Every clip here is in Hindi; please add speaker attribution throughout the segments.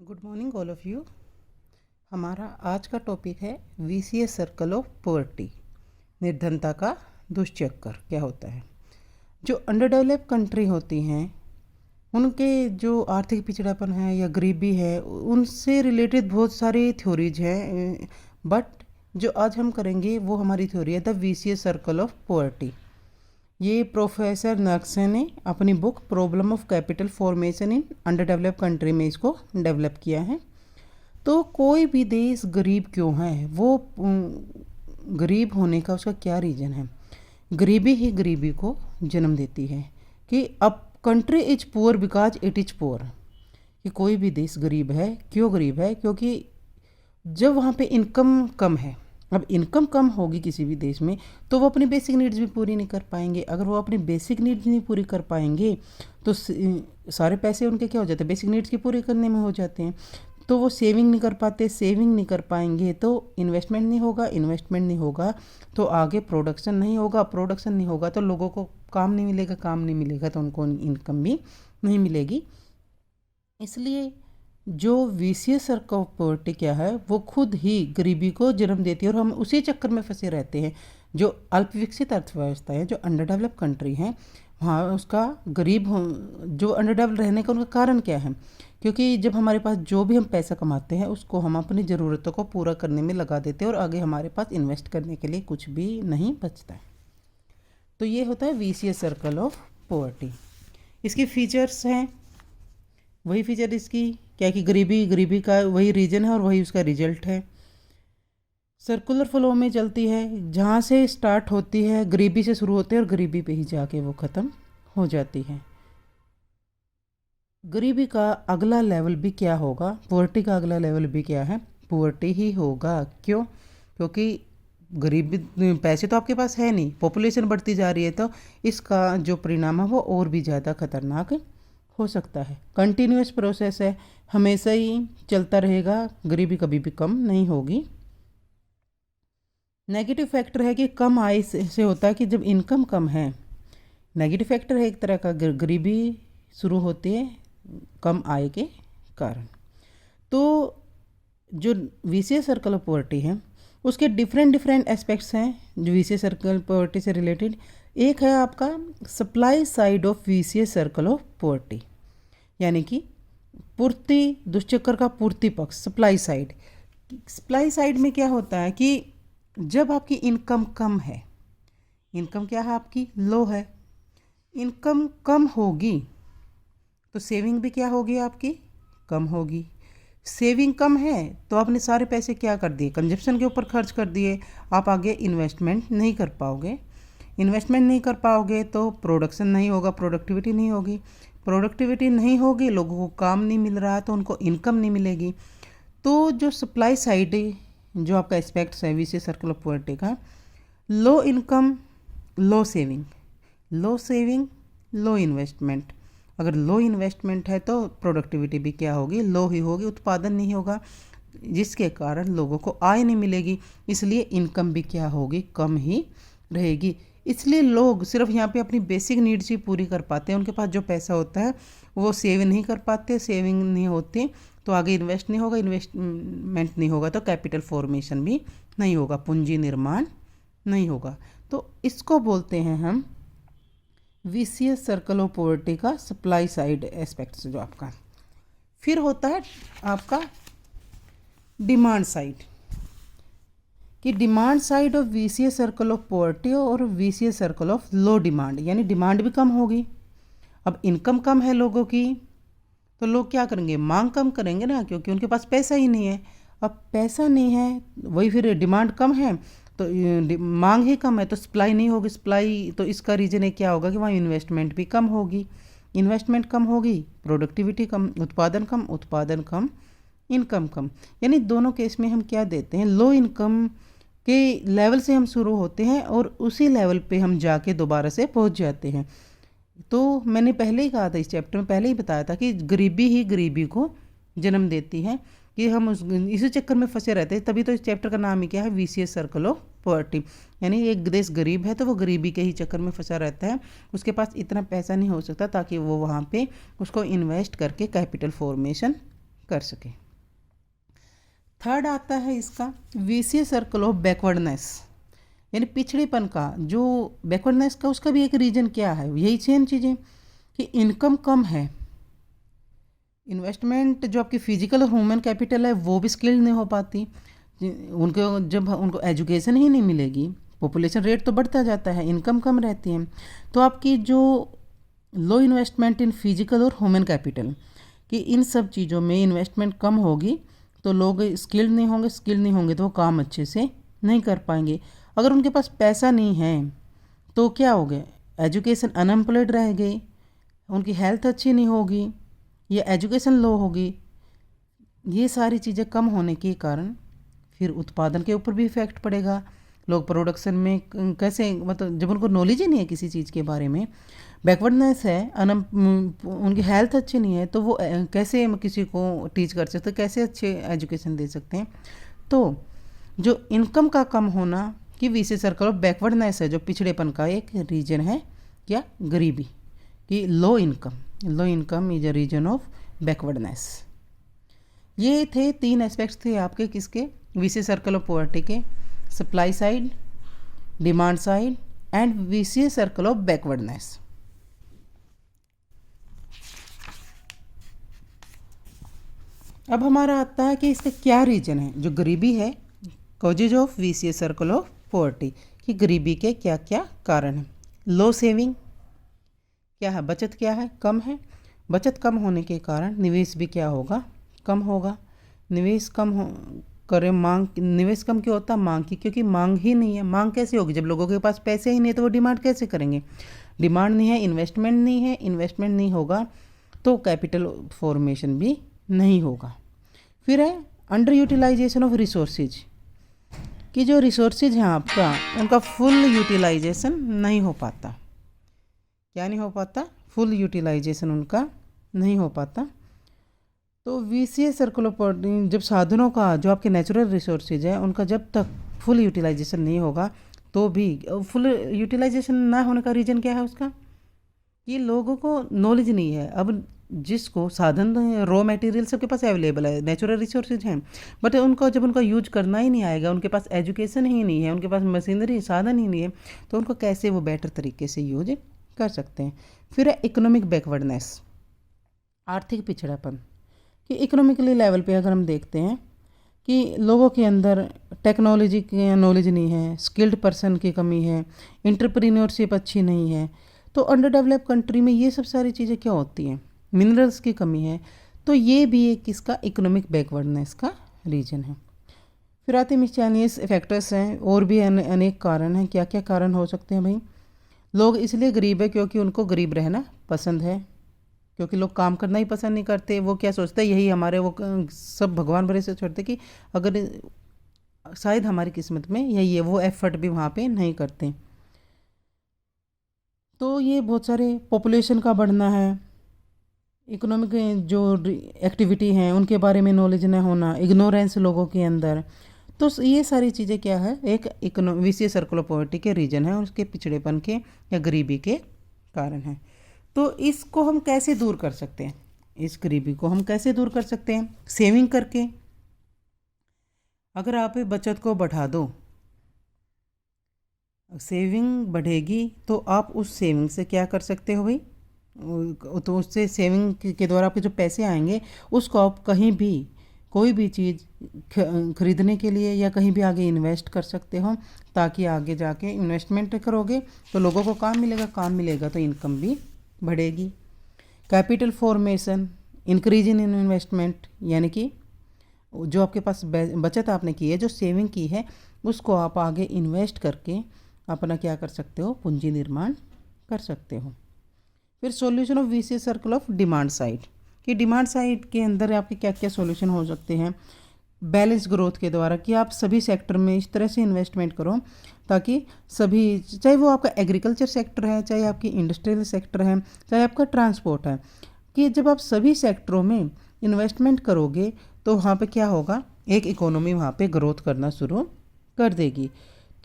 Speaker 1: Good morning all of you. हमारा आज का टॉपिक है वीसीएस सर्कल ऑफ पॉवर्टी, निर्धनता का दुष्चक्र क्या होता है। जो अंडर डेवलप कंट्री होती हैं उनके जो आर्थिक पिछड़ापन है या गरीबी है उनसे रिलेटेड बहुत सारी थ्योरीज हैं, बट जो आज हम करेंगे वो हमारी थ्योरी है the VCS circle of poverty. ये प्रोफेसर नक्से ने अपनी book problem of capital formation in under develop country में इसको डेवलप किया है। तो कोई भी देश गरीब क्यों है, वो गरीब होने का उसका क्या रीज़न है। गरीबी ही गरीबी को जन्म देती है कि अब country is poor because it is poor, कि कोई भी देश गरीब है। क्यों गरीब है? क्योंकि जब वहाँ पे इनकम कम है, अब इनकम कम होगी किसी भी देश में तो वो अपनी बेसिक नीड्स भी पूरी नहीं कर पाएंगे। अगर वो अपनी बेसिक नीड्स नहीं पूरी कर पाएंगे तो सारे पैसे उनके क्या हो जाते हैं, बेसिक नीड्स की पूरी करने में हो जाते हैं। तो वो सेविंग नहीं कर पाते, सेविंग नहीं कर पाएंगे तो इन्वेस्टमेंट नहीं होगा, इन्वेस्टमेंट नहीं होगा तो आगे प्रोडक्शन नहीं होगा, प्रोडक्शन नहीं होगा तो लोगों को काम नहीं मिलेगा, काम नहीं मिलेगा तो उनको इनकम भी नहीं मिलेगी। इसलिए जो वीसीएस सर्कल ऑफ पॉवर्टी क्या है वो खुद ही गरीबी को जन्म देती है और हम उसी चक्कर में फंसे रहते हैं। जो अल्प विकसित अर्थव्यवस्था है, जो अंडर डेवलप कंट्री हैं, वहाँ उसका गरीब हो, जो अंडर डेवलप रहने का उनका कारण क्या है? क्योंकि जब हमारे पास जो भी हम पैसा कमाते हैं उसको हम अपनी ज़रूरतों को पूरा करने में लगा देते हैं और आगे हमारे पास इन्वेस्ट करने के लिए कुछ भी नहीं बचता है। तो ये होता है वीसीएस सर्कल ऑफ पॉवर्टी। इसके फीचर्स हैं, वही फीचर इसकी क्या कि गरीबी का वही रीजन है और वही उसका रिजल्ट है। सर्कुलर फ्लो में चलती है, जहाँ से स्टार्ट होती है गरीबी से शुरू होते हैं और गरीबी पे ही जाके वो ख़त्म हो जाती है। गरीबी का अगला लेवल भी क्या होगा, पॉवर्टी का अगला लेवल भी क्या है, पॉवर्टी ही होगा। क्यों? क्योंकि गरीबी, पैसे तो आपके पास है नहीं, पॉपुलेशन बढ़ती जा रही है तो इसका जो परिणाम है वो और भी ज़्यादा खतरनाक हो सकता है। कंटिन्यूस प्रोसेस है, हमेशा ही चलता रहेगा, गरीबी कभी भी कम नहीं होगी। नेगेटिव फैक्टर है कि कम आय से होता है कि जब इनकम कम है, नेगेटिव फैक्टर है एक तरह का, गरीबी शुरू होती है कम आय के कारण। तो जो वीसीएस सर्कल ऑफ पॉवर्टी है उसके डिफरेंट एस्पेक्ट्स हैं जो वीसीएस सर्कल पॉवर्टी से रिलेटेड। एक है आपका supply side of vicious circle of poverty, यानी कि पूर्ति दुष्चक्र का पूर्ति पक्ष, सप्लाई साइड। सप्लाई साइड में क्या होता है कि जब आपकी इनकम कम है, इनकम क्या है आपकी लो है, इनकम कम होगी तो सेविंग भी क्या होगी आपकी कम होगी। सेविंग कम है तो आपने सारे पैसे क्या कर दिए, कंजप्शन के ऊपर खर्च कर दिए, आप आगे इन्वेस्टमेंट नहीं कर पाओगे। इन्वेस्टमेंट नहीं कर पाओगे तो प्रोडक्शन नहीं होगा, प्रोडक्टिविटी नहीं होगी, प्रोडक्टिविटी नहीं होगी, लोगों को काम नहीं मिल रहा तो उनको इनकम नहीं मिलेगी। तो जो सप्लाई साइड जो आपका एस्पेक्ट्स है वीसीएस सर्कल ऑफ पॉवर्टी का, लो इनकम लो सेविंग, लो सेविंग लो इन्वेस्टमेंट। अगर लो इन्वेस्टमेंट है तो प्रोडक्टिविटी भी क्या होगी, लो ही होगी, उत्पादन नहीं होगा, जिसके कारण लोगों को आय नहीं मिलेगी, इसलिए इनकम भी क्या होगी कम ही रहेगी। इसलिए लोग सिर्फ यहाँ पे अपनी बेसिक नीड्स ही पूरी कर पाते हैं, उनके पास जो पैसा होता है वो सेव नहीं कर पाते, सेविंग नहीं होती तो आगे इन्वेस्ट नहीं होगा, इन्वेस्टमेंट नहीं होगा तो कैपिटल फॉर्मेशन भी नहीं होगा, पूंजी निर्माण नहीं होगा। तो इसको बोलते हैं हम वीसीएस सर्कल ऑफ पॉवर्टी का सप्लाई साइड एस्पेक्ट्स जो आपका। फिर होता है आपका डिमांड साइड, कि demand side of vicious circle of poverty और vicious circle of low demand, यानी डिमांड भी कम होगी। अब इनकम कम है लोगों की तो लोग क्या करेंगे, मांग कम करेंगे ना, क्योंकि उनके पास पैसा ही नहीं है। अब पैसा नहीं है वही फिर डिमांड कम है तो मांग ही कम है तो सप्लाई नहीं होगी, सप्लाई तो इसका रीज़न है क्या होगा कि वहाँ इन्वेस्टमेंट भी कम होगी, इन्वेस्टमेंट कम होगी, प्रोडक्टिविटी कम, उत्पादन कम, इनकम कम। यानी दोनों केस में हम क्या देते हैं, लो इनकम के लेवल से हम शुरू होते हैं और उसी लेवल पे हम जाके दोबारा से पहुंच जाते हैं। तो मैंने पहले ही कहा था, इस चैप्टर में पहले ही बताया था कि गरीबी ही गरीबी को जन्म देती है, कि हम इसी चक्कर में फंसे रहते हैं। तभी तो इस चैप्टर का नाम ही क्या है, वीसीएस सर्कल ऑफ पॉवर्टी। यानी एक देश गरीब है तो वो गरीबी के ही चक्कर में फंसा रहता है, उसके पास इतना पैसा नहीं हो सकता ताकि वो वहाँ पे उसको इन्वेस्ट करके कैपिटल फॉर्मेशन कर सके। थर्ड आता है इसका विशियस सर्कल ऑफ बैकवर्डनेस, यानी पिछड़ेपन का जो बैकवर्डनेस का उसका भी एक रीजन क्या है, यही सेम चीज़ें कि इनकम कम है, इन्वेस्टमेंट जो आपकी फिजिकल और ह्यूमन कैपिटल है वो भी स्किल्ड नहीं हो पाती, उनको जब उनको एजुकेशन ही नहीं मिलेगी, पॉपुलेशन रेट तो बढ़ता जाता है, इनकम कम रहती है, तो आपकी जो लो इन्वेस्टमेंट इन फिजिकल और ह्यूमन कैपिटल कि इन सब चीज़ों में इन्वेस्टमेंट कम होगी तो लोग स्किल्ड नहीं होंगे तो वो काम अच्छे से नहीं कर पाएंगे। अगर उनके पास पैसा नहीं है तो क्या हो गया, एजुकेशन अनएम्प्लॉयड रह गई, उनकी हेल्थ अच्छी नहीं होगी या एजुकेशन लो होगी, ये सारी चीज़ें कम होने के कारण फिर उत्पादन के ऊपर भी इफ़ेक्ट पड़ेगा। लोग प्रोडक्शन में कैसे, मतलब जब उनको नॉलेज ही नहीं है किसी चीज़ के बारे में, बैकवर्डनेस है, उनकी हेल्थ अच्छी नहीं है, तो वो कैसे किसी को टीच कर सकते, कैसे अच्छे एजुकेशन दे सकते हैं। तो जो इनकम का कम होना कि विशेष सर्कल ऑफ बैकवर्डनेस है, जो पिछड़ेपन का एक रीजन है, क्या गरीबी कि low income is a reason of backwardness. ये थे 3 एस्पेक्ट्स थे आपके किसके, विशेष सर्कल ऑफ पॉवर्टी के, supply side, demand side and vicious circle of backwardness. अब हमारा आता है कि इसका क्या रीजन है, जो गरीबी है, causes of vicious circle of poverty, कि गरीबी के क्या क्या कारण हैं। लो सेविंग क्या है, बचत क्या है, कम है, बचत कम होने के कारण निवेश भी क्या होगा, कम होगा, निवेश कम हो करे मांग, निवेश कम क्यों होता है, मांग की, क्योंकि मांग ही नहीं है, मांग कैसे होगी जब लोगों के पास पैसे ही नहीं है तो वो डिमांड कैसे करेंगे, डिमांड नहीं है, इन्वेस्टमेंट नहीं है, इन्वेस्टमेंट नहीं होगा तो कैपिटल फॉर्मेशन भी नहीं होगा। फिर है अंडर यूटिलाइजेशन ऑफ रिसोर्सेज, कि जो रिसोर्सेज हैं आपका उनका फुल यूटिलाइजेशन नहीं हो पाता, क्या नहीं हो पाता, फुल यूटिलाइजेशन उनका नहीं हो पाता। तो विशियस सर्कल ऑफ जब साधनों का जो आपके नेचुरल रिसोर्सेज है उनका जब तक फुल यूटिलाइजेशन नहीं होगा तो भी, फुल यूटिलाइजेशन ना होने का रीज़न क्या है उसका, ये लोगों को नॉलेज नहीं है। अब जिसको साधन रॉ मटेरियल सबके पास अवेलेबल है, नेचुरल रिसोर्सेज हैं, बट उनको जब उनका यूज करना ही नहीं आएगा, उनके पास एजुकेशन ही नहीं है, उनके पास मशीनरी साधन ही नहीं है, तो उनको कैसे वो बेटर तरीके से यूज कर सकते हैं। फिर है इकोनॉमिक बैकवर्डनेस, आर्थिक पिछड़ापन, कि इकोनॉमिकली लेवल पे अगर हम देखते हैं कि लोगों के अंदर टेक्नोलॉजी की नॉलेज नहीं है, स्किल्ड पर्सन की कमी है, एंटरप्रेन्योरशिप अच्छी नहीं है, तो अंडर डेवलप कंट्री में ये सब सारी चीज़ें क्या होती हैं, मिनरल्स की कमी है, तो ये भी एक किसका, इकोनॉमिक बैकवर्डनेस का रीजन है। फिर आते मिसचेलियस फैक्टर्स हैं, और भी अनेक कारण हैं। क्या क्या कारण हो सकते हैं भाई, लोग इसलिए गरीब है क्योंकि उनको गरीब रहना पसंद है, क्योंकि लोग काम करना ही पसंद नहीं करते, वो क्या सोचते हैं यही हमारे, वो सब भगवान भरे से छोड़ते कि अगर शायद हमारी किस्मत में यही है, वो एफर्ट भी वहाँ पे नहीं करते। तो ये बहुत सारे पॉपुलेशन का बढ़ना है, इकोनॉमिक जो एक्टिविटी हैं उनके बारे में नॉलेज न होना, इग्नोरेंस लोगों के अंदर, तो ये सारी चीज़ें क्या है, एक विशेष सर्कल ऑफ पॉवर्टी के रीजन है, उसके पिछड़ेपन के या गरीबी के कारण है। तो इसको हम कैसे दूर कर सकते हैं, इस गरीबी को हम कैसे दूर कर सकते हैं, सेविंग करके। अगर आप बचत को बढ़ा दो, सेविंग बढ़ेगी तो आप उस सेविंग से क्या कर सकते हो भाई, तो उससे सेविंग के द्वारा आपके जो पैसे आएंगे उसको आप कहीं भी कोई भी चीज़ खरीदने के लिए या कहीं भी आगे इन्वेस्ट कर सकते हो, ताकि आगे जाके इन्वेस्टमेंट करोगे तो लोगों को काम मिलेगा, काम मिलेगा तो इनकम भी बढ़ेगी। Capital formation, increase in investment, यानी कि जो आपके पास बचत आपने की है, जो सेविंग की है, उसको आप आगे इन्वेस्ट करके अपना क्या कर सकते हो, पूंजी निर्माण कर सकते हो। फिर solution of vicious circle of demand side, कि डिमांड साइड के अंदर आपके क्या क्या सॉल्यूशन हो सकते हैं, बैलेंस ग्रोथ के द्वारा, कि आप सभी सेक्टर में इस तरह से इन्वेस्टमेंट करो ताकि सभी, चाहे वो आपका एग्रीकल्चर सेक्टर है, चाहे आपकी इंडस्ट्रियल सेक्टर है, चाहे आपका ट्रांसपोर्ट है, कि जब आप सभी सेक्टरों में इन्वेस्टमेंट करोगे तो वहाँ पे क्या होगा, एक इकोनॉमी वहाँ पे ग्रोथ करना शुरू कर देगी।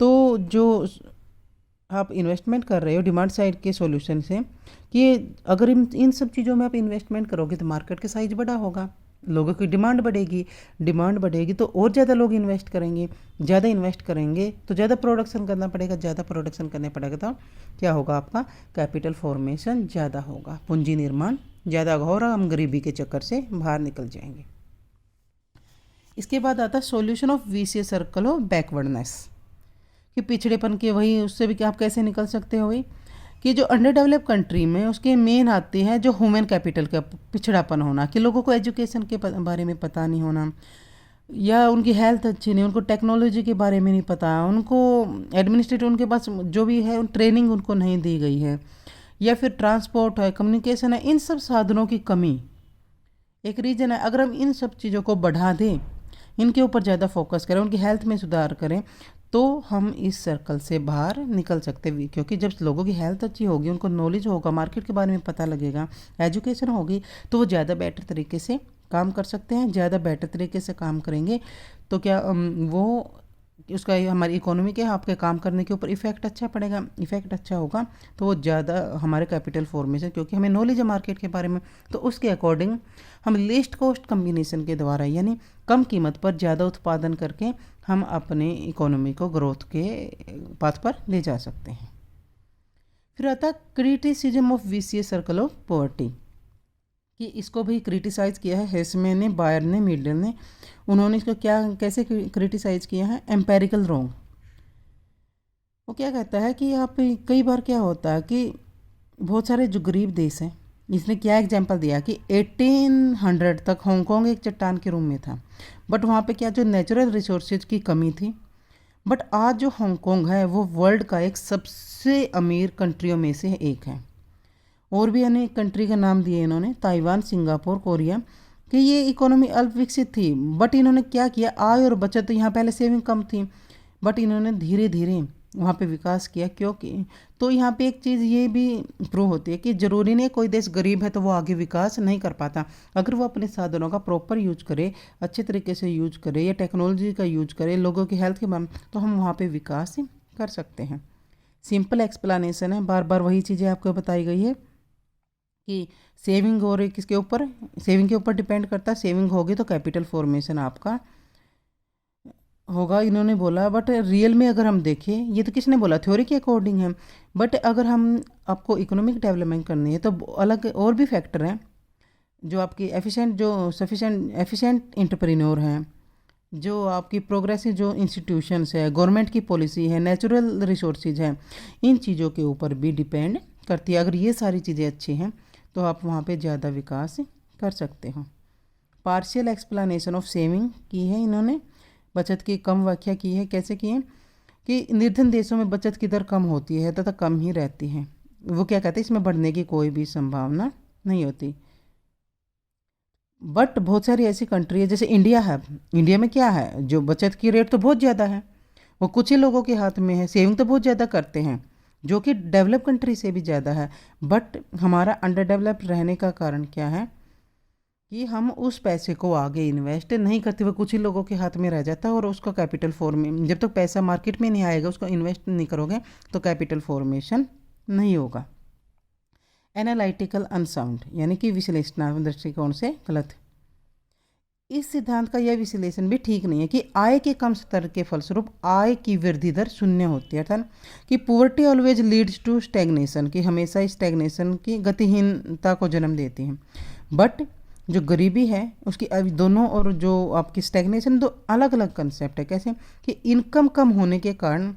Speaker 1: तो जो आप इन्वेस्टमेंट कर रहे हो डिमांड साइड के सॉल्यूशन से, कि अगर इन सब चीज़ों में आप इन्वेस्टमेंट करोगे तो मार्केट का साइज बड़ा होगा, लोगों की डिमांड बढ़ेगी, डिमांड बढ़ेगी तो और ज़्यादा लोग इन्वेस्ट करेंगे, ज़्यादा इन्वेस्ट करेंगे तो ज़्यादा प्रोडक्शन करना पड़ेगा, ज़्यादा प्रोडक्शन करने पड़ेगा तो क्या होगा, आपका कैपिटल फॉर्मेशन ज़्यादा होगा, पूंजी निर्माण ज़्यादा होगा और हम गरीबी के चक्कर से बाहर निकल जाएंगे। इसके बाद आता है solution of vicious circle of backwardness, कि पिछड़ेपन के वही उससे भी क्या आप कैसे निकल सकते हो वही कि जो अंडर डेवलप कंट्री में उसके मेन आते हैं जो ह्यूमन कैपिटल का पिछड़ापन होना, कि लोगों को एजुकेशन के बारे में पता नहीं होना, या उनकी हेल्थ अच्छी नहीं, उनको टेक्नोलॉजी के बारे में नहीं पता, उनको एडमिनिस्ट्रेटिव उनके पास जो भी है ट्रेनिंग उनको नहीं दी गई है, या फिर ट्रांसपोर्ट है, कम्युनिकेशन है, इन सब साधनों की कमी एक रीज़न है। अगर हम इन सब चीज़ों को बढ़ा दें, इनके ऊपर ज़्यादा फोकस करें, उनकी हेल्थ में सुधार करें, तो हम इस सर्कल से बाहर निकल सकते हैं। क्योंकि जब लोगों की हेल्थ अच्छी होगी, उनको नॉलेज होगा, मार्केट के बारे में पता लगेगा, एजुकेशन होगी, तो वो ज़्यादा बेटर तरीके से काम कर सकते हैं। ज़्यादा बेटर तरीके से काम करेंगे तो क्या वो उसका हमारी इकोनॉमी के आपके काम करने के ऊपर इफ़ेक्ट अच्छा पड़ेगा, इफ़ेक्ट अच्छा होगा तो वो ज़्यादा हमारे कैपिटल फॉर्मेशन, क्योंकि हमें नॉलेज है मार्केट के बारे में, तो उसके अकॉर्डिंग हम लीस्ट कॉस्ट कम्बिनेशन के द्वारा यानी कम कीमत पर ज़्यादा उत्पादन करके हम अपने इकोनॉमी को ग्रोथ के पाथ पर ले जा सकते हैं। फिर आता है criticism of vicious circle of poverty, कि इसको भी क्रिटिसाइज़ किया है हेसमैन ने, बायर ने, मीडल ने। उन्होंने इसको क्या कैसे क्रिटिसाइज़ किया है, एम्पेरिकल रॉन्ग। वो क्या कहता है कि आप कई बार क्या होता है कि बहुत सारे जो गरीब देश हैं, इसने क्या एग्जांपल दिया कि 1800 तक हांगकांग एक चट्टान के रूम में था, बट वहाँ पे क्या जो नेचुरल रिसोर्सेज की कमी थी, बट आज जो हांगकांग है वो वर्ल्ड का एक सबसे अमीर कंट्रियों में से एक है। और भी अनेक कंट्री का नाम दिए इन्होंने, ताइवान, सिंगापुर, कोरिया, कि ये इकोनॉमी अल्प विकसित थी, बट इन्होंने क्या किया, आय और बचत, यहाँ पहले सेविंग कम थी, बट इन्होंने धीरे धीरे वहाँ पे विकास किया। क्योंकि तो यहाँ पे एक चीज़ ये भी प्रूव होती है कि ज़रूरी नहीं कोई देश गरीब है तो वो आगे विकास नहीं कर पाता। अगर वो अपने साधनों का प्रॉपर यूज करे, अच्छे तरीके से यूज करे, या टेक्नोलॉजी का यूज करे, लोगों की हेल्थ के बारे में, तो हम वहाँ पे विकास कर सकते हैं। सिंपल एक्सप्लेनेशन है, बार बार वही चीज़ें आपको बताई गई है कि सेविंग और किसके ऊपर, सेविंग के ऊपर डिपेंड करता है। सेविंग होगी तो कैपिटल फॉर्मेशन आपका होगा, इन्होंने बोला। बट रियल में अगर हम देखें, ये तो किसने बोला, थ्योरी के अकॉर्डिंग है, बट अगर हम आपको इकोनॉमिक डेवलपमेंट करनी है तो अलग और भी फैक्टर हैं जो आपकी एफिशिएंट, जो सफिशेंट एफिशिएंट एंटरप्रेन्योर हैं, जो आपकी प्रोग्रेसिव जो इंस्टीट्यूशंस है, गवर्नमेंट की पॉलिसी है, नेचुरल रिसोर्सेज हैं, इन चीज़ों के ऊपर भी डिपेंड करती है। अगर ये सारी चीज़ें अच्छी हैं तो आप वहाँ पे ज़्यादा विकास कर सकते हो। पार्शियल एक्सप्लेनेशन ऑफ सेविंग की है इन्होंने, बचत की कम व्याख्या की है। कैसे की है कि निर्धन देशों में बचत की दर कम होती है तथा कम ही रहती है। वो क्या कहते हैं, इसमें बढ़ने की कोई भी संभावना नहीं होती। बट बहुत सारी ऐसी कंट्री है जैसे इंडिया है, इंडिया में क्या है, जो बचत की रेट तो बहुत ज़्यादा है, वो कुछ ही लोगों के हाथ में है। सेविंग तो बहुत ज़्यादा करते हैं जो कि डेवलप कंट्री से भी ज़्यादा है, बट हमारा अंडर डेवलप रहने का कारण क्या है कि हम उस पैसे को आगे इन्वेस्ट नहीं करते, वो कुछ ही लोगों के हाथ में रह जाता है। और उसका कैपिटल फॉर्मेशन, जब तक पैसा मार्केट में नहीं आएगा, उसको इन्वेस्ट नहीं करोगे तो कैपिटल फॉर्मेशन नहीं होगा। एनालिटिकल अनसाउंड यानी कि विश्लेषणात्मक दृष्टिकोण से गलत। इस सिद्धांत का यह विश्लेषण भी ठीक नहीं है कि आय के कम स्तर के फलस्वरूप आय की वृद्धि दर शून्य होती है, अर्थात कि poverty always leads to stagnation, कि हमेशा स्टैग्नेशन की गतिहीनता को जन्म देती है। बट जो गरीबी है उसकी दोनों, और जो आपकी स्टैग्नेशन, दो अलग अलग कंसेप्ट है। कैसे कि इनकम कम होने के कारण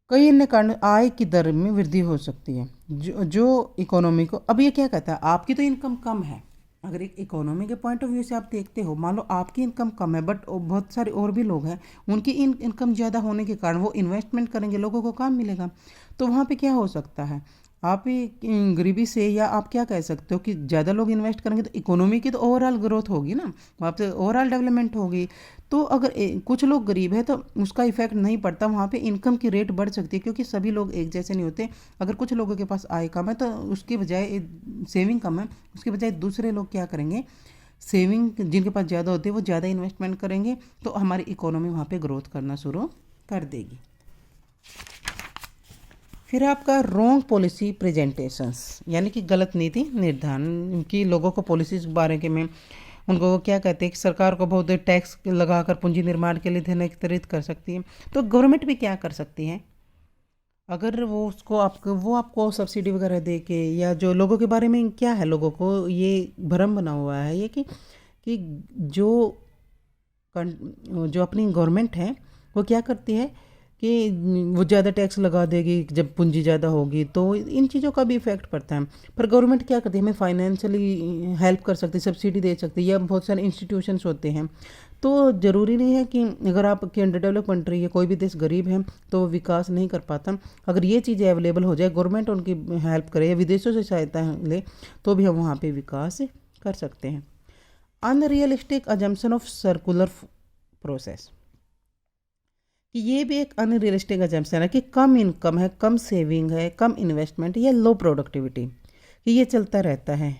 Speaker 1: कई अन्य कारण आय की दर में वृद्धि हो सकती है, जो इकोनॉमी को, अब ये क्या कहता है, आपकी तो इनकम कम है, अगर एक इकोनॉमी के पॉइंट ऑफ व्यू से आप देखते हो, मान लो आपकी इनकम कम है बट बहुत सारे और भी लोग हैं, उनकी इनकम ज़्यादा होने के कारण वो इन्वेस्टमेंट करेंगे, लोगों को काम मिलेगा, तो वहाँ पे क्या हो सकता है, आप ही गरीबी से, या आप क्या कह सकते हो कि ज़्यादा लोग इन्वेस्ट करेंगे तो इकोनॉमी की तो ओवरऑल ग्रोथ होगी ना, वहाँ पे ओवरऑल डेवलपमेंट होगी। तो अगर कुछ लोग गरीब है तो उसका इफेक्ट नहीं पड़ता, वहाँ पे इनकम की रेट बढ़ सकती है, क्योंकि सभी लोग एक जैसे नहीं होते। अगर कुछ लोगों के पास आय कम है तो उसके बजाय सेविंग कम है, उसके बजाय दूसरे लोग क्या करेंगे, सेविंग जिनके पास ज़्यादा होती है वो ज़्यादा इन्वेस्टमेंट करेंगे, तो हमारी इकोनॉमी वहाँ पर ग्रोथ करना शुरू कर देगी। फिर आपका रॉन्ग पॉलिसी प्रेजेंटेशंस यानी कि गलत नीति निर्धारण, की लोगों को पॉलिसीज के बारे में उनको वो क्या कहते हैं कि सरकार को बहुत टैक्स लगाकर पूंजी निर्माण के लिए धन एकत्रित कर सकती है। तो गवर्नमेंट भी क्या कर सकती है, अगर वो आपको सब्सिडी वगैरह दे के, या जो लोगों के बारे में क्या है, लोगों को ये भ्रम बना हुआ है ये कि जो जो अपनी गवर्नमेंट है वो क्या करती है कि वो ज़्यादा टैक्स लगा देगी, जब पूंजी ज़्यादा होगी तो इन चीज़ों का भी इफेक्ट पड़ता है। पर गवर्नमेंट क्या करती है, हमें फाइनेंशियली हेल्प कर सकती है, सब्सिडी दे सकती है, या बहुत सारे इंस्टीट्यूशंस होते हैं। तो ज़रूरी नहीं है कि अगर आपकी अंडर डेवलप कंट्री है, कोई भी देश गरीब है तो वो विकास नहीं कर पाता। अगर ये चीज़ें अवेलेबल हो जाए, गवर्नमेंट उनकी हेल्प करे या विदेशों से सहायता ले, तो भी हम वहाँ पे विकास कर सकते हैं। Unrealistic assumption of circular process, कि ये भी एक अनरियलिस्टिक अजम्पशन है कि कम इनकम है, कम सेविंग है, कम इन्वेस्टमेंट या लो प्रोडक्टिविटी, कि ये चलता रहता है।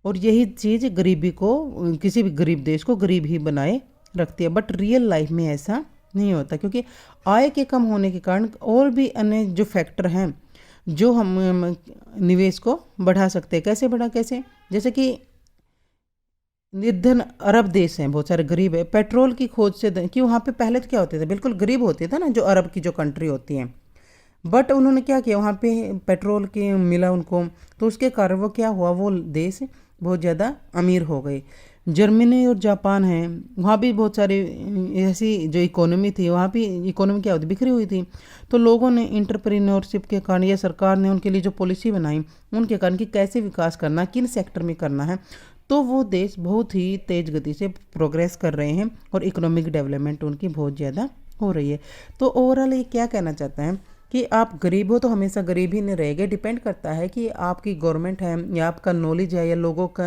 Speaker 1: और यही चीज़ गरीबी को, किसी भी गरीब देश को गरीब ही बनाए रखती है। बट रियल लाइफ में ऐसा नहीं होता, क्योंकि आय के कम होने के कारण और भी अन्य जो फैक्टर हैं जो हम निवेश को बढ़ा सकते हैं। कैसे, जैसे कि निर्धन अरब देश हैं, बहुत सारे गरीब है, पेट्रोल की खोज से कि वहाँ पे पहले तो क्या होते थे, बिल्कुल गरीब होते थे ना, जो अरब की जो कंट्री होती हैं। बट उन्होंने क्या किया, वहाँ पे पेट्रोल की मिला उनको, तो उसके कारण वो क्या हुआ, वो देश बहुत ज़्यादा अमीर हो गए। जर्मनी और जापान है, वहाँ भी बहुत सारी ऐसी जो इकोनॉमी थी, वहाँ भी इकोनॉमी क्या होती, बिखरी हुई थी। तो लोगों ने इंटरप्रेन्योरशिप के कारण, या सरकार ने उनके लिए जो पॉलिसी बनाई उनके कारण, कि कैसे विकास करना, किन सेक्टर में करना है, तो वो देश बहुत ही तेज़ गति से प्रोग्रेस कर रहे हैं और इकोनॉमिक डेवलपमेंट उनकी बहुत ज़्यादा हो रही है। तो ओवरऑल ये क्या कहना चाहता है कि आप गरीब हो तो हमेशा गरीब ही नहीं रहेंगे। डिपेंड करता है कि आपकी गवर्नमेंट है, या आपका नॉलेज है, या लोगों का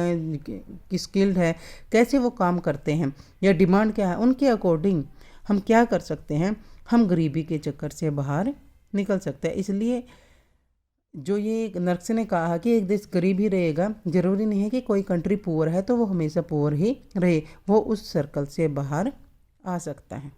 Speaker 1: की स्किल्ड है, कैसे वो काम करते हैं, या डिमांड क्या है, उनके अकॉर्डिंग हम क्या कर सकते हैं, हम गरीबी के चक्कर से बाहर निकल सकते हैं। इसलिए जो ये नर्स ने कहा कि एक देश गरीब ही रहेगा, ज़रूरी नहीं है कि कोई कंट्री पुअर है तो वो हमेशा पुअर ही रहे, वो उस सर्कल से बाहर आ सकता है।